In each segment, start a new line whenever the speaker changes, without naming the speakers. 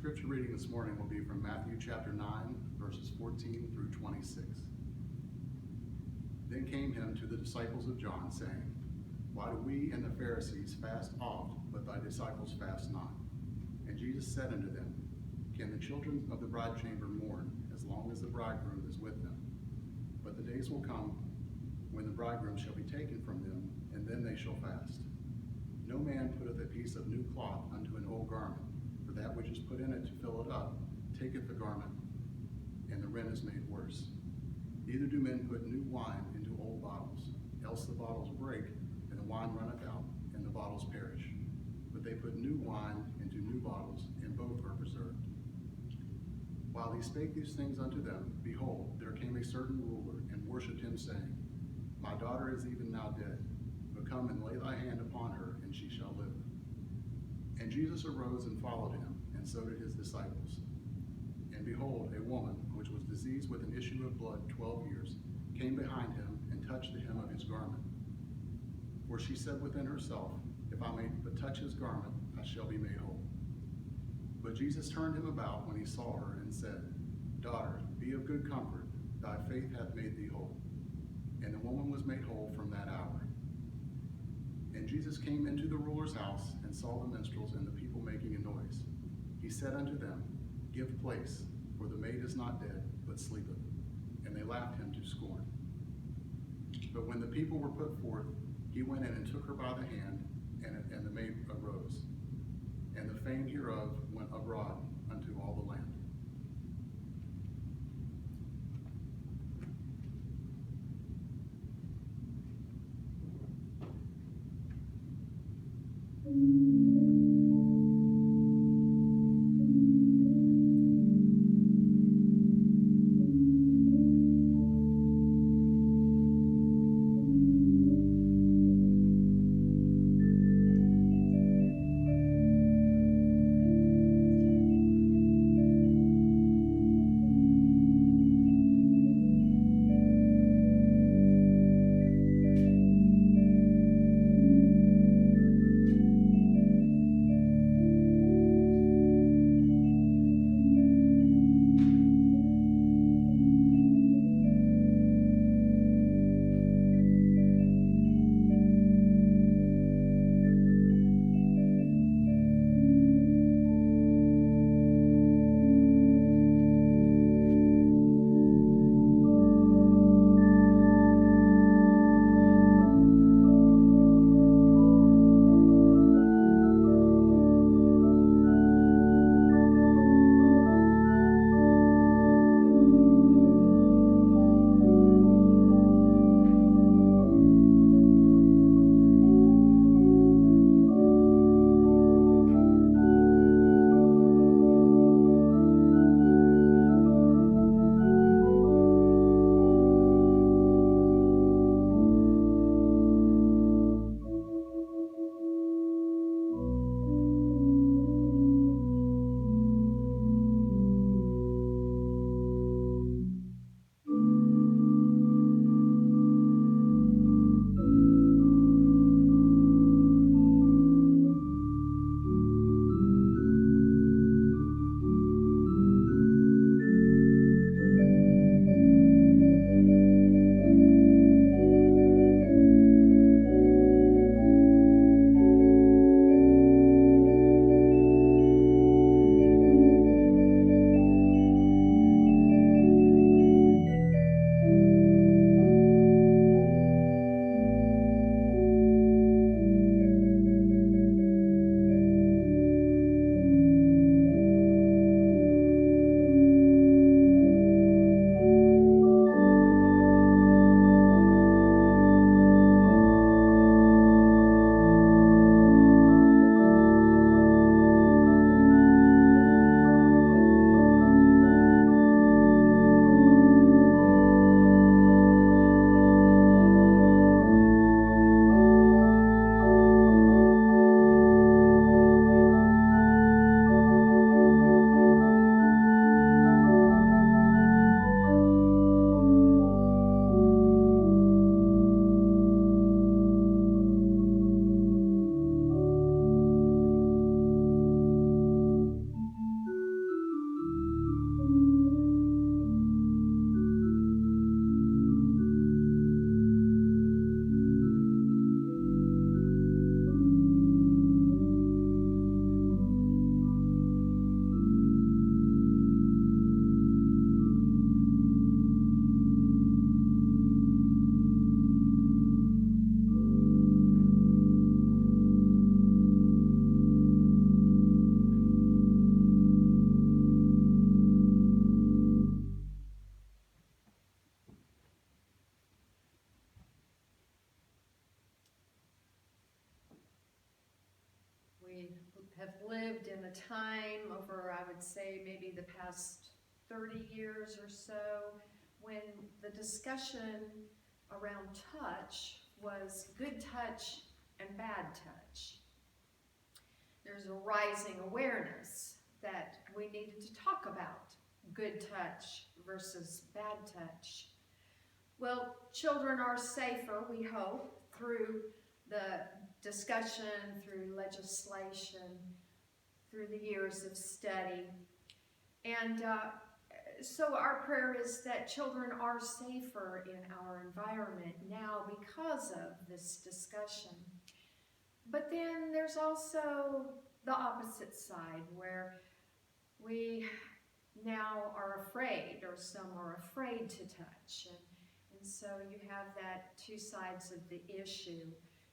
scripture reading this morning will be from Matthew chapter 9, verses 14 through 26. Then came him to the disciples of John, saying, Why do we and the Pharisees fast oft, but thy disciples fast not? And Jesus said unto them, Can the children of the bridechamber mourn, as long as the bridegroom is with them? But the days will come when the bridegroom shall be taken from them, and then they shall fast. No man putteth a piece of new cloth unto an old garment, for that which is put in it to fill it up taketh the garment, and the rent is made worse. Neither do men put new wine into old bottles, else the bottles break, and the wine runneth out, and the bottles perish. But they put new wine into new bottles, and both are preserved. While he spake these things unto them, behold, there came a certain ruler, and worshipped him, saying, My daughter is even now dead, but come and lay thy hand upon her, and she shall live. And Jesus arose and followed him, and so did his disciples. And behold, a woman, which was diseased with an issue of blood 12 years, came behind him, and touched the hem of his garment. For she said within herself, If I may but touch his garment, I shall be made whole. But Jesus turned him about when he saw her, and said, Daughter, be of good comfort, thy faith hath made thee whole. And the woman was made whole from that hour. And Jesus came into the ruler's house, and saw the minstrels and the people making a noise. He said unto them, Give place, for the maid is not dead, but sleepeth. And they laughed him to scorn. But when the people were put forth, he went in and took her by the hand, and the maid arose. And the fame hereof went abroad unto all the land.
have lived in a time over, I would say, maybe the past 30 years or so, when the discussion around touch was good touch and bad touch. There's a rising awareness that we needed to talk about good touch versus bad touch. Well, children are safer, we hope, through the discussion, through legislation, through the years of study. And so our prayer is that children are safer in our environment now because of this discussion. But then there's also the opposite side, where we now are afraid, or some are afraid to touch. And so you have that two sides of the issue.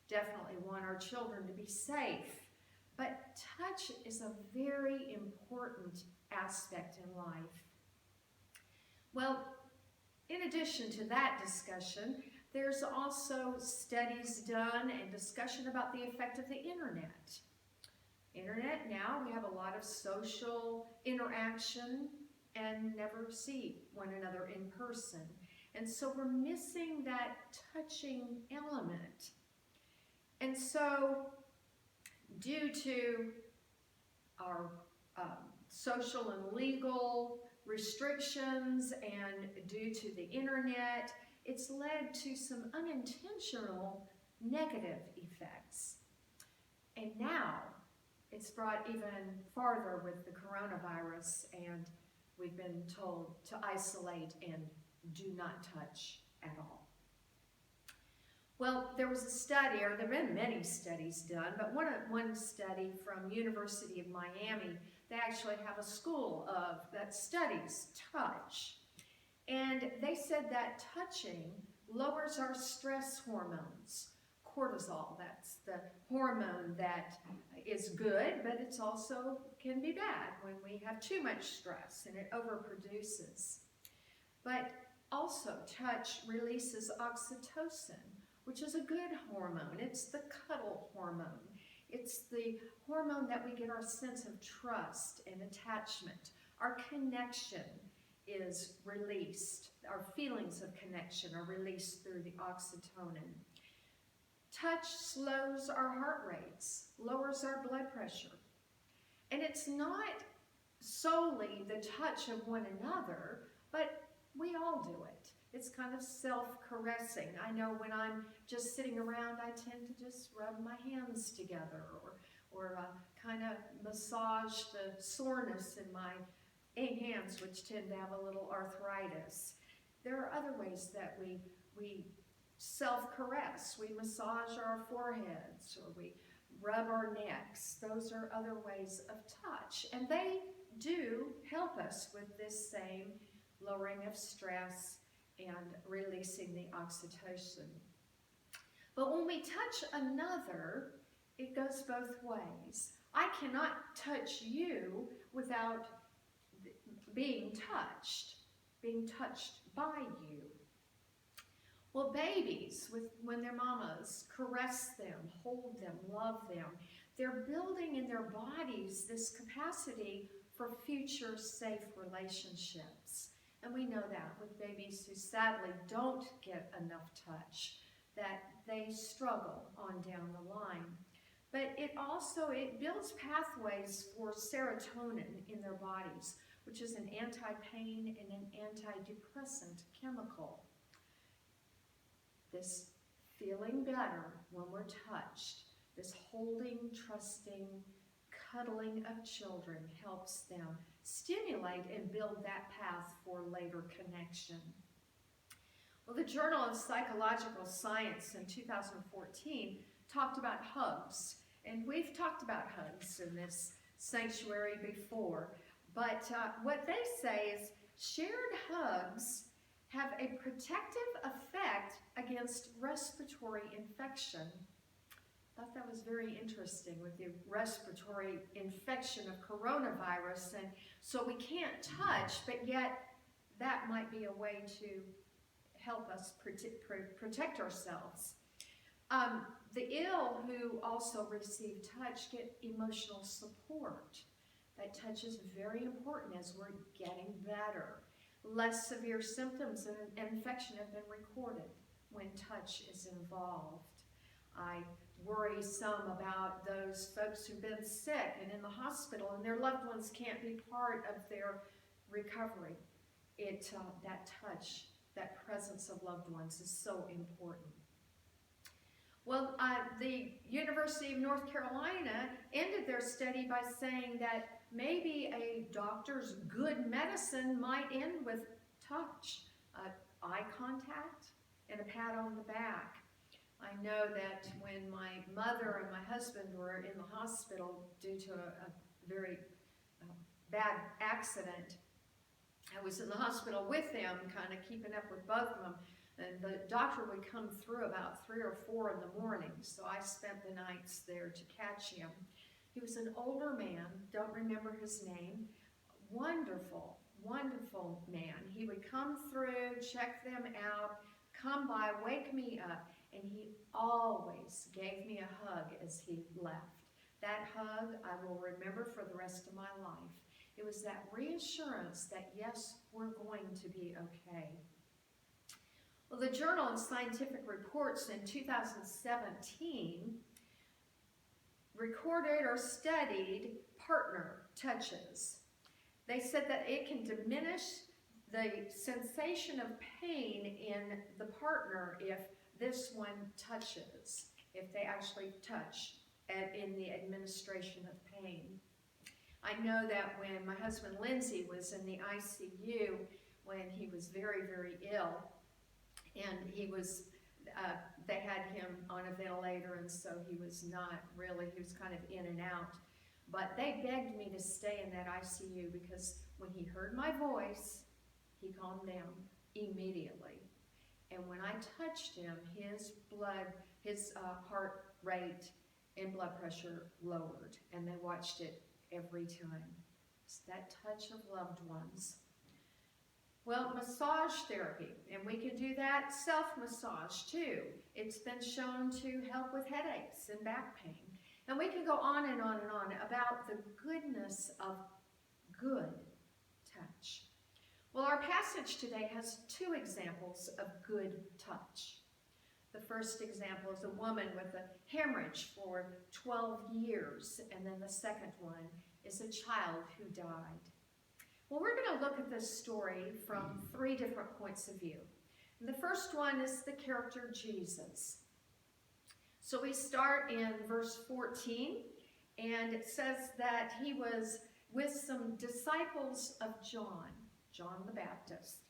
Definitely want our children to be safe, but touch is a very important aspect in life. Well, in addition to that discussion, there's also studies done and discussion about the effect of the internet. Internet now, we have a lot of social interaction and never see one another in person. And so we're missing that touching element. And so, due to our social and legal restrictions and due to the internet, it's led to some unintentional negative effects. And now, it's brought even farther with the coronavirus, and we've been told to isolate and do not touch at all. Well, there was a study, or there have been many studies done, but one study from University of Miami, they actually have a school that studies touch. And they said that touching lowers our stress hormones. Cortisol, that's the hormone that is good, but it's also can be bad when we have too much stress and it overproduces. But also, touch releases oxytocin, which is a good hormone. It's the cuddle hormone. It's the hormone that we get our sense of trust and attachment. Our connection is released. Our feelings of connection are released through the oxytocin. Touch slows our heart rates, lowers our blood pressure. And it's not solely the touch of one another, but we all do it. It's kind of self-caressing. I know when I'm just sitting around, I tend to just rub my hands together or kind of massage the soreness in my hands, which tend to have a little arthritis. There are other ways that we self-caress. We massage our foreheads, or we rub our necks. Those are other ways of touch. And they do help us with this same lowering of stress and releasing the oxytocin. But when we touch another, it goes both ways. I cannot touch you without being touched by you. Well, babies, when their mamas caress them, hold them, love them, they're building in their bodies this capacity for future safe relationships. And we know that with babies who sadly don't get enough touch, that they struggle on down the line. But it builds pathways for serotonin in their bodies, which is an anti-pain and an antidepressant chemical. This feeling better when we're touched, this holding, trusting, cuddling of children helps them stimulate and build that path for later connection. Well, the Journal of Psychological Science in 2014 talked about hugs, and we've talked about hugs in this sanctuary before, but what they say is shared hugs have a protective effect against respiratory infection. I thought that was very interesting with the respiratory infection of coronavirus. And so we can't touch, but yet that might be a way to help us protect ourselves. The ill who also receive touch get emotional support. That touch is very important as we're getting better. Less severe symptoms of an infection have been recorded when touch is involved. I worry some about those folks who've been sick and in the hospital and their loved ones can't be part of their recovery. That touch, that presence of loved ones is so important. Well, the University of North Carolina ended their study by saying that maybe a doctor's good medicine might end with touch, eye contact, and a pat on the back. I know that when my mother and my husband were in the hospital due to a very bad accident, I was in the hospital with them, kind of keeping up with both of them. And the doctor would come through about 3 or 4 in the morning, so I spent the nights there to catch him. He was an older man, don't remember his name, wonderful, wonderful man. He would come through, check them out, come by, wake me up, and he always gave me a hug as he left. That hug I will remember for the rest of my life. It was that reassurance that, yes, we're going to be okay. Well, the Journal of Scientific Reports in 2017 recorded or studied partner touches. They said that it can diminish the sensation of pain in the partner if this one touches, if they actually touch in the administration of pain. I know that when my husband Lindsay was in the ICU when he was very, very ill, and he was, they had him on a ventilator, and so he was not really, he was kind of in and out. But they begged me to stay in that ICU because when he heard my voice, he calmed down immediately. And when I touched him, his heart rate and blood pressure lowered, and they watched it every time. It's that touch of loved ones. Well, massage therapy, and we can do that self-massage too. It's been shown to help with headaches and back pain. And we can go on and on and on about the goodness of good touch. Well, our passage today has 2 examples of good touch. The first example is a woman with a hemorrhage for 12 years, and then the second one is a child who died. Well, we're going to look at this story from 3 different points of view. And the first one is the character Jesus. So we start in verse 14, and it says that he was with some disciples of John the Baptist.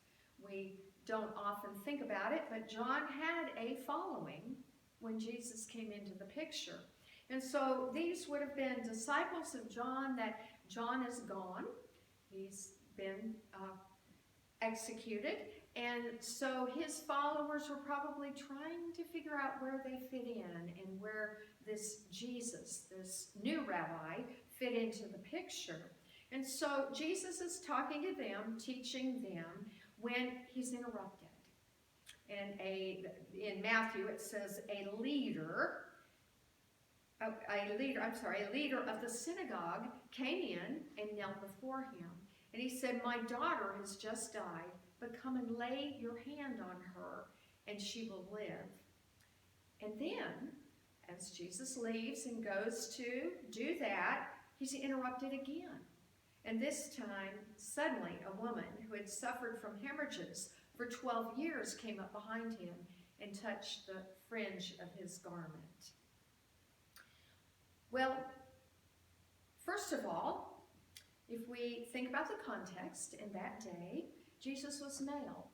We don't often think about it, but John had a following when Jesus came into the picture. And so these would have been disciples of John that John is gone. He's been executed. And so his followers were probably trying to figure out where they fit in and where this Jesus, this new rabbi, fit into the picture. And so Jesus is talking to them, teaching them, when he's interrupted. And in Matthew it says a leader of the synagogue came in and knelt before him. And he said, "My daughter has just died, but come and lay your hand on her, and she will live." And then, as Jesus leaves and goes to do that, he's interrupted again. And this time, suddenly, a woman who had suffered from hemorrhages for 12 years came up behind him and touched the fringe of his garment. Well, first of all, if we think about the context in that day, Jesus was male.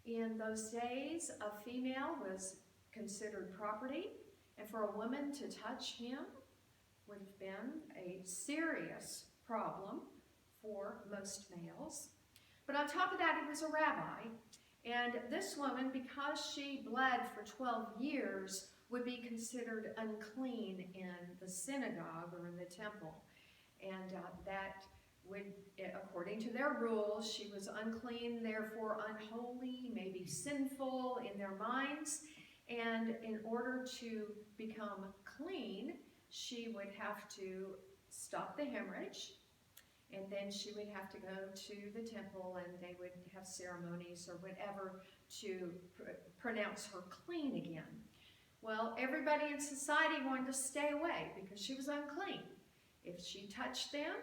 In those days, a female was considered property, and for a woman to touch him would have been a serious problem for most males. But on top of that, he was a rabbi, and this woman, because she bled for 12 years, would be considered unclean in the synagogue or in the temple. And that would, according to their rules, she was unclean, therefore unholy, maybe sinful in their minds. And in order to become clean, she would have to stop the hemorrhage, and then she would have to go to the temple, and they would have ceremonies or whatever to pronounce her clean again. Well, everybody in society wanted to stay away because she was unclean. If she touched them,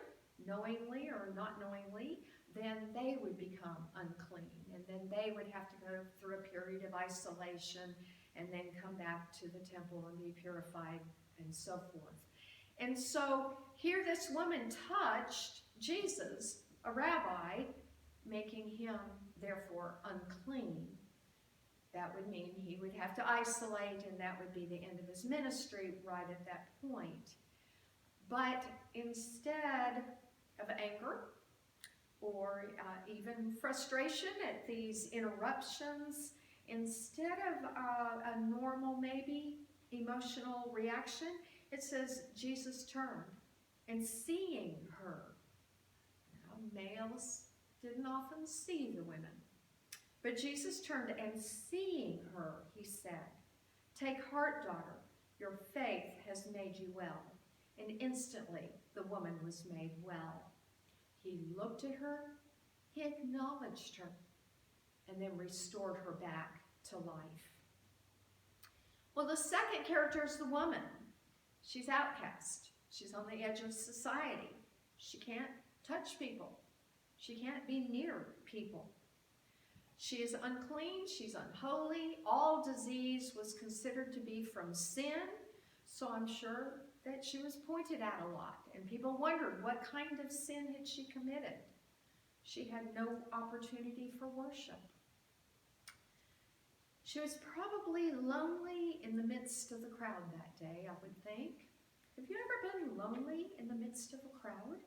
knowingly or not knowingly, then they would become unclean, and then they would have to go through a period of isolation and then come back to the temple and be purified and so forth. And so here this woman touched Jesus, a rabbi, making him therefore unclean. That would mean he would have to isolate, and that would be the end of his ministry right at that point. But instead of anger or even frustration at these interruptions, instead of a normal, maybe, emotional reaction, it says Jesus turned and seeing her. Now, males didn't often see the women. But Jesus turned and seeing her, he said, "Take heart, daughter, your faith has made you well." And instantly the woman was made well. He looked at her, he acknowledged her, and then restored her back to life. Well, the second character is the woman. She's outcast. She's on the edge of society. She can't touch people. She can't be near people. She is unclean. She's unholy. All disease was considered to be from sin. So I'm sure that she was pointed at a lot. And people wondered what kind of sin had she committed. She had no opportunity for worship. She was probably lonely in the midst of the crowd that day, I would think. Have you ever been lonely in the midst of a crowd?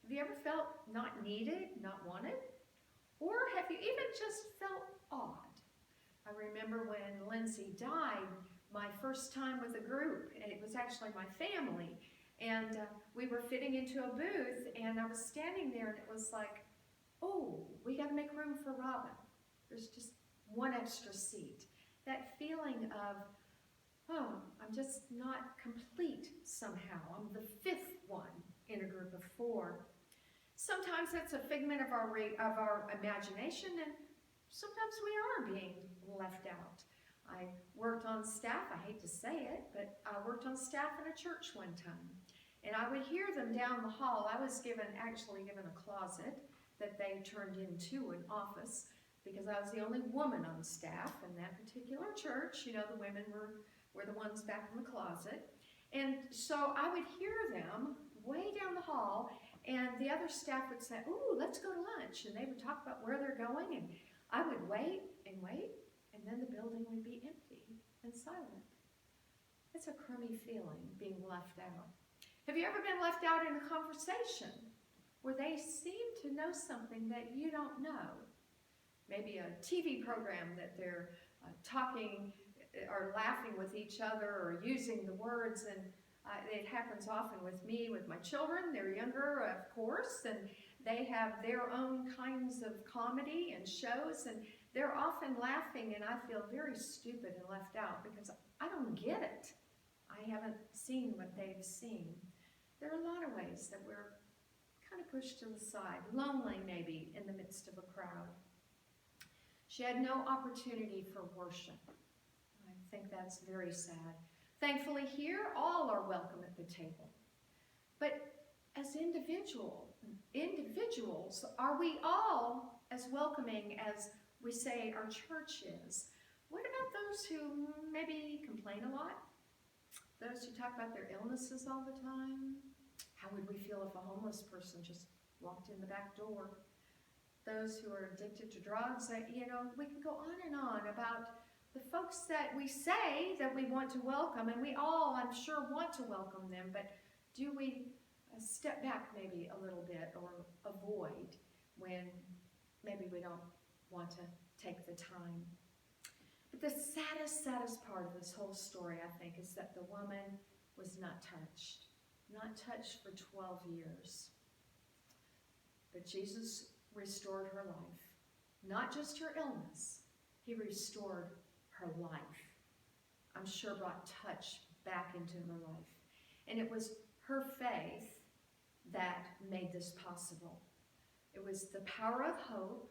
Have you ever felt not needed, not wanted? Or have you even just felt odd? I remember when Lindsay died, my first time with a group, and it was actually my family, and we were fitting into a booth, and I was standing there, and it was like, oh, we got to make room for Robin. There's just one extra seat. That feeling of, oh, I'm just not complete somehow. I'm the fifth one in a group of four. Sometimes that's a figment of our imagination, and sometimes we are being left out. I worked on staff, I hate to say it, but I worked on staff in a church one time. And I would hear them down the hall. I was actually given a closet that they turned into an office because I was the only woman on staff in that particular church. You know, the women were the ones back in the closet. And so I would hear them way down the hall, and the other staff would say, ooh, let's go to lunch. And they would talk about where they're going, and I would wait, and then the building would be empty and silent. It's a crummy feeling, being left out. Have you ever been left out in a conversation where they seem to know something that you don't know? Maybe a TV program that they're talking or laughing with each other or using the words, and it happens often with me, with my children. They're younger, of course, and they have their own kinds of comedy and shows, and they're often laughing, and I feel very stupid and left out because I don't get it. I haven't seen what they've seen. There are a lot of ways that we're kind of pushed to the side, lonely maybe in the midst of a crowd. She had no opportunity for worship. I think that's very sad. Thankfully here, all are welcome at the table. But as individuals, are we all as welcoming as we say our church is? What about those who maybe complain a lot? Those who talk about their illnesses all the time? How would we feel if a homeless person just walked in the back door? Those who are addicted to drugs, we can go on and on about the folks that we say that we want to welcome, and we all, I'm sure, want to welcome them, but do we step back maybe a little bit or avoid when maybe we don't want to take the time? But the saddest part of this whole story, I think, is that the woman was not touched for 12 years. But Jesus restored her life, not just her illness. He restored her life. I'm sure brought touch back into her life. And it was her faith that made this possible. It was the power of hope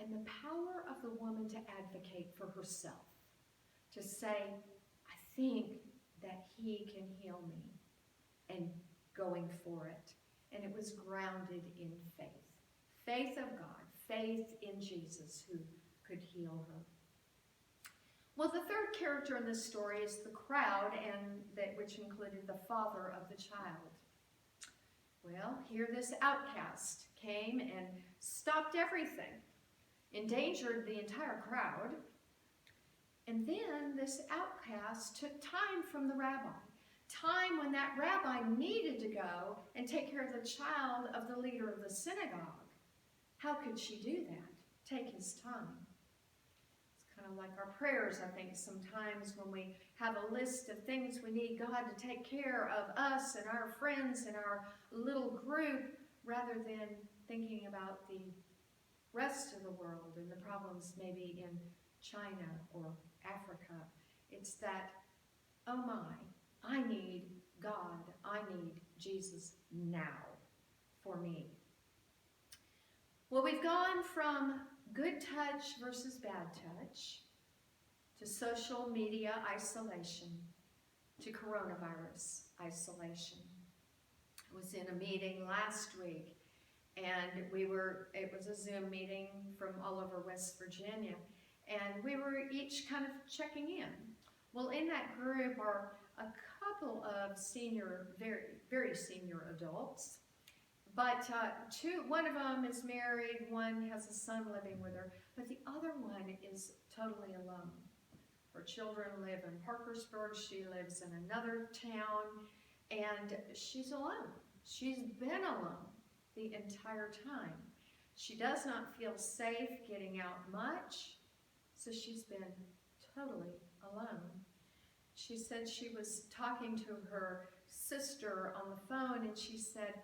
and the power of the woman to advocate for herself, to say, I think that he can heal me, and going for it. And it was grounded in faith. Faith of God, faith in Jesus who could heal her. Well, the third character in this story is the crowd, which included the father of the child. Well, here this outcast came and stopped everything, endangered the entire crowd, and then this outcast took time from the rabbi, time when that rabbi needed to go and take care of the child of the leader of the synagogue. How could she do that? Take his time. It's kind of like our prayers, I think, sometimes when we have a list of things we need God to take care of us and our friends and our little group, rather than thinking about the rest of the world and the problems maybe in China or Africa. It's that, oh my, I need God. I need Jesus now for me. Well, we've gone from good touch versus bad touch to social media isolation to coronavirus isolation. I was in a meeting last week, and it was a Zoom meeting from all over West Virginia, and we were each kind of checking in. Well, in that group are a couple of senior, very, very senior adults, but one of them is married, one has a son living with her, but the other one is totally alone. Her children live in Parkersburg, she lives in another town, and she's alone. She's been alone the entire time. She does not feel safe getting out much, so she's been totally alone. She said she was talking to her sister on the phone, and she said,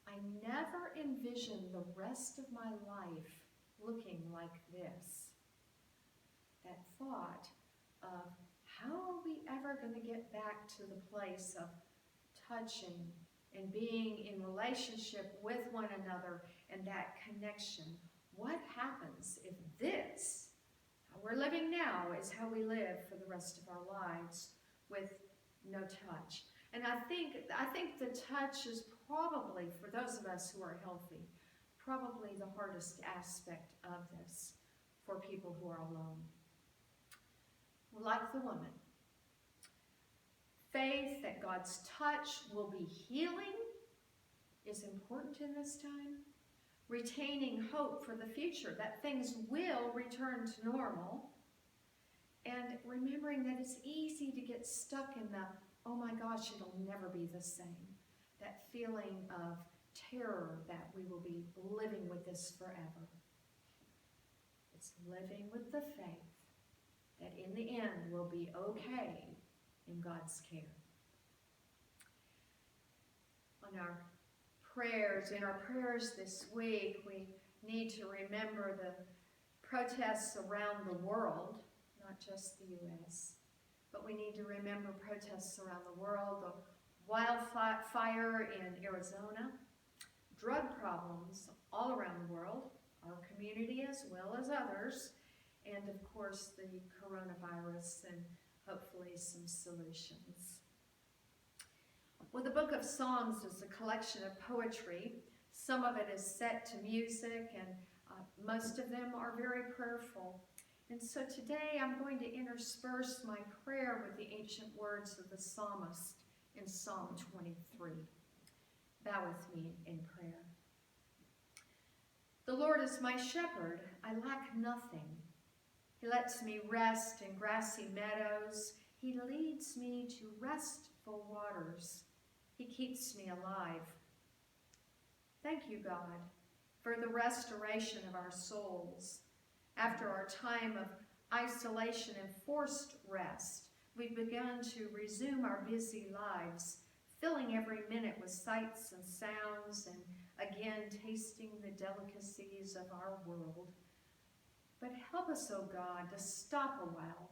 I never envisioned the rest of my life looking like this. That thought of how are we ever going to get back to the place of touching and being in relationship with one another and that connection. What happens if this, how we're living now, is how we live for the rest of our lives with no touch? And I think the touch is probably, for those of us who are healthy, probably the hardest aspect of this for people who are alone. Like the woman, faith that God's touch will be healing is important in this time. Retaining hope for the future, that things will return to normal. And remembering that it's easy to get stuck in the, oh my gosh, it'll never be the same. That feeling of terror that we will be living with this forever. It's living with the faith that in the end we'll be okay in God's care. In our prayers this week, we need to remember the protests around the world, not just the U.S., but we need to remember protests around the world, the wildfire in Arizona, drug problems all around the world, our community as well as others, and of course the coronavirus and hopefully some solutions. Well, the book of Psalms is a collection of poetry. Some of it is set to music, and most of them are very prayerful. And so today I'm going to intersperse my prayer with the ancient words of the psalmist in Psalm 23. Bow with me in prayer. The Lord is my shepherd, I lack nothing. He lets me rest in grassy meadows. He leads me to restful waters. He keeps me alive. Thank you, God, for the restoration of our souls. After our time of isolation and forced rest, we've begun to resume our busy lives, filling every minute with sights and sounds, and again tasting the delicacies of our world. But help us, O God, to stop a while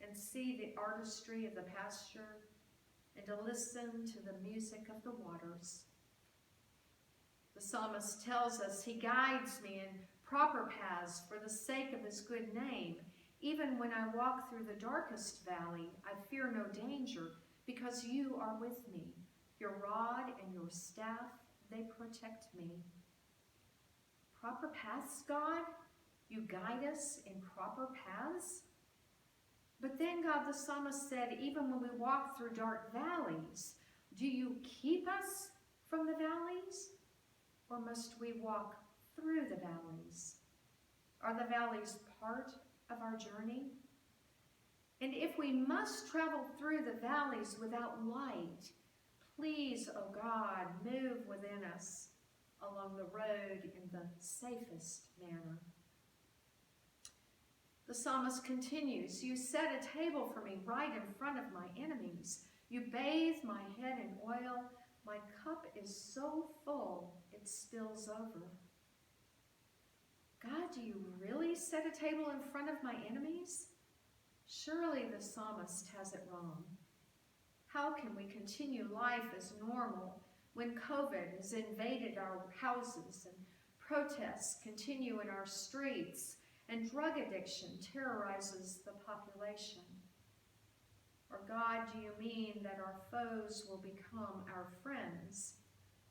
and see the artistry of the pasture and to listen to the music of the waters. The psalmist tells us he guides me in proper paths for the sake of his good name. Even when I walk through the darkest valley, I fear no danger because you are with me. Your rod and your staff, they protect me. Proper paths, God? You guide us in proper paths? But then God the psalmist said, even when we walk through dark valleys, do you keep us from the valleys? Or must we walk through the valleys? Are the valleys part of our journey? And if we must travel through the valleys without light, please, O God, move within us along the road in the safest manner. The psalmist continues, you set a table for me right in front of my enemies. You bathe my head in oil. My cup is so full it spills over. God, do you really set a table in front of my enemies? Surely the psalmist has it wrong. How can we continue life as normal when COVID has invaded our houses and protests continue in our streets and drug addiction terrorizes the population? Or God, do you mean that our foes will become our friends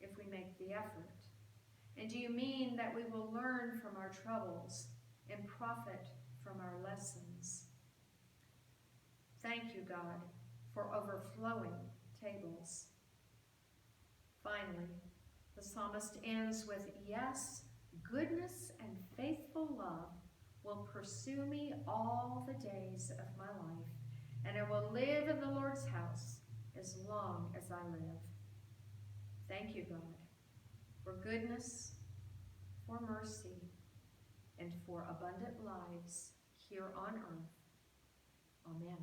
if we make the effort? And do you mean that we will learn from our troubles and profit from our lessons? Thank you, God, for overflowing tables. Finally, the psalmist ends with, yes, goodness and faithful love will pursue me all the days of my life, and I will live in the Lord's house as long as I live. Thank you, God, for goodness, for mercy, and for abundant lives here on earth. Amen.